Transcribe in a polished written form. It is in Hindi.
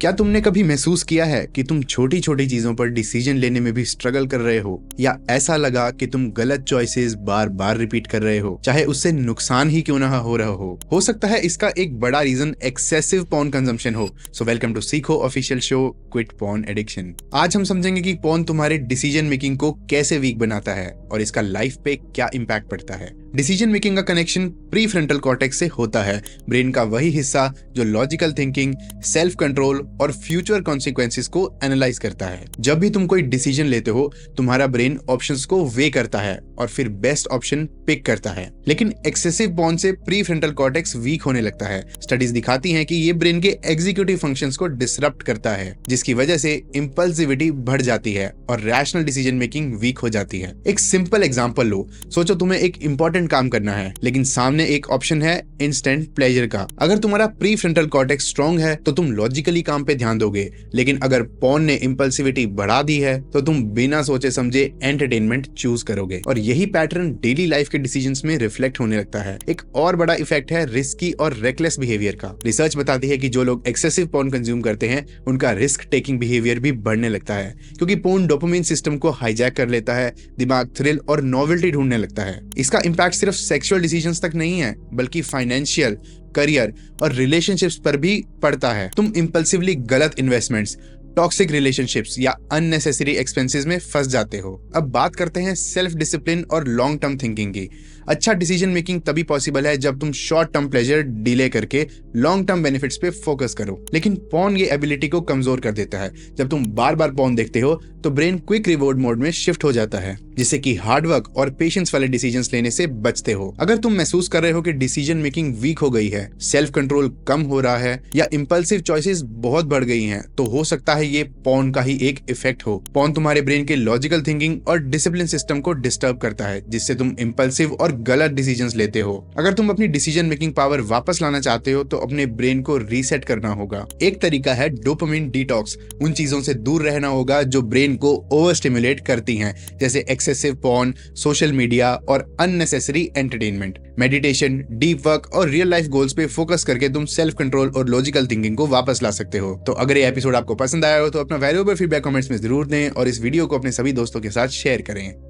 क्या तुमने कभी महसूस किया है कि तुम छोटी छोटी चीजों पर डिसीजन लेने में भी स्ट्रगल कर रहे हो, या ऐसा लगा कि तुम गलत चॉइसेस बार बार रिपीट कर रहे हो, चाहे उससे नुकसान ही क्यों ना हो रहा हो सकता है इसका एक बड़ा रीजन एक्सेसिव पॉर्न कंजम्पशन हो। सो वेलकम टू सीखो official show quit porn addiction. आज हम समझेंगे कि पॉर्न तुम्हारे डिसीजन मेकिंग को कैसे वीक बनाता है और इसका लाइफ पे क्या इंपैक्ट पड़ता है। डिसीजन मेकिंग का कनेक्शन प्री फ्रंटल कॉर्टेक्स से होता है, ब्रेन का वही हिस्सा जो लॉजिकल थिंकिंग, सेल्फ कंट्रोल और फ्यूचर कॉन्सिक्वेंसेस को एनालाइज करता है। जब भी तुम कोई डिसीजन लेते हो, तुम्हारा ब्रेन ऑप्शंस को वे करता है और फिर बेस्ट ऑप्शन पिक करता है। लेकिन एक्सेसिव पॉर्न से प्री फ्रंटल कॉर्टेक्स वीक होने लगता है। स्टडीज दिखाती हैं कि ये ब्रेन के एग्जीक्यूटिव फंक्शंस को डिसरप्ट करता है, जिसकी वजह से इंपल्सिविटी बढ़ जाती है और रैशनल डिसीजन मेकिंग वीक हो जाती है। एक सिंपल एग्जांपल लो, सोचो तुम्हें एक इंपॉर्टेंट काम करना है, लेकिन सामने एक ऑप्शन है इंस्टेंट प्लेजर का। अगर तुम्हारा प्री फ्रंटल कॉर्टेक्स स्ट्रांग है तो तुम लॉजिकली काम पे ध्यान दोगे, लेकिन अगर पॉर्न ने इंपल्सिविटी बढ़ा दी है तो तुम बिना सोचे समझे एंटरटेनमेंट चूज करोगे। और यही पैटर्न डेली लाइफ के डिसीजंस में रिफ्लेक्ट होने लगता है। एक और बड़ा इफेक्ट है रिस्की और रेकलेस बिहेवियर का। रिसर्च बताती है कि जो लोग एक्सेसिव पॉर्न कंज्यूम करते हैं, उनका रिस्क टेकिंग बिहेवियर भी बढ़ने लगता है, क्योंकि पॉर्न डोपामिन सिस्टम को हाईजैक कर लेता है, दिमाग थ्रिल और नॉवेल्टी ढूंढने लगता है। इसका इंपैक्ट सिर्फ सेक्सुअल डिसीजंस तक नहीं है, बल्कि फाइनेंशियल, करियर और रिलेशनशिप्स पर भी पड़ता है। तुम इंपल्सिवली गलत इन्वेस्टमेंट्स, टॉक्सिक रिलेशनशिप्स या अननेसेसरी एक्सपेंसेस में फंस जाते हो। अब बात करते हैं सेल्फ डिसिप्लिन और लॉन्ग टर्म थिंकिंग की। अच्छा डिसीजन मेकिंग तभी पॉसिबल है जब तुम शॉर्ट टर्म प्लेजर डिले करके लॉन्ग टर्म बेनिफिट्स पे फोकस करो। लेकिन पॉर्न ये एबिलिटी को कमजोर कर देता है। जब तुम बार बार पॉर्न देखते हो तो ब्रेन क्विक रिवॉर्ड मोड में शिफ्ट हो जाता है, जिससे कि हार्डवर्क और पेशेंस वाले डिसीजंस लेने से बचते हो। अगर तुम महसूस कर रहे हो कि डिसीजन मेकिंग वीक हो गई है, सेल्फ कंट्रोल कम हो रहा है या इंपल्सिव चॉइसेस बहुत बढ़ गई हैं, तो हो सकता है ये पॉर्न का ही एक इफेक्ट हो। पॉर्न तुम्हारे ब्रेन के लॉजिकल थिंकिंग और डिसिप्लिन सिस्टम को डिस्टर्ब करता है, जिससे तुम इंपल्सिव और गलत डिसीजंस लेते हो। अगर तुम अपनी डिसीजन मेकिंग पावर वापस लाना चाहते हो तो अपने ब्रेन को रीसेट करना होगा। एक तरीका है डोपामिन डिटॉक्स। उन चीजों से दूर रहना होगा जो ब्रेन को ओवर स्टिमुलेट करती हैं, जैसे एक्सेसिव पॉर्न, सोशल मीडिया और unnecessary entertainment. Meditation, deep work और रियल लाइफ गोल्स पे फोकस करके तुम सेल्फ कंट्रोल और लॉजिकल थिंकिंग को वापस ला सकते हो। तो अगर ये एपिसोड आपको पसंद आया हो तो अपना वैल्यूएबल फीडबैक कमेंट्स में जरूर दें और इस वीडियो को अपने सभी दोस्तों के साथ शेयर करें।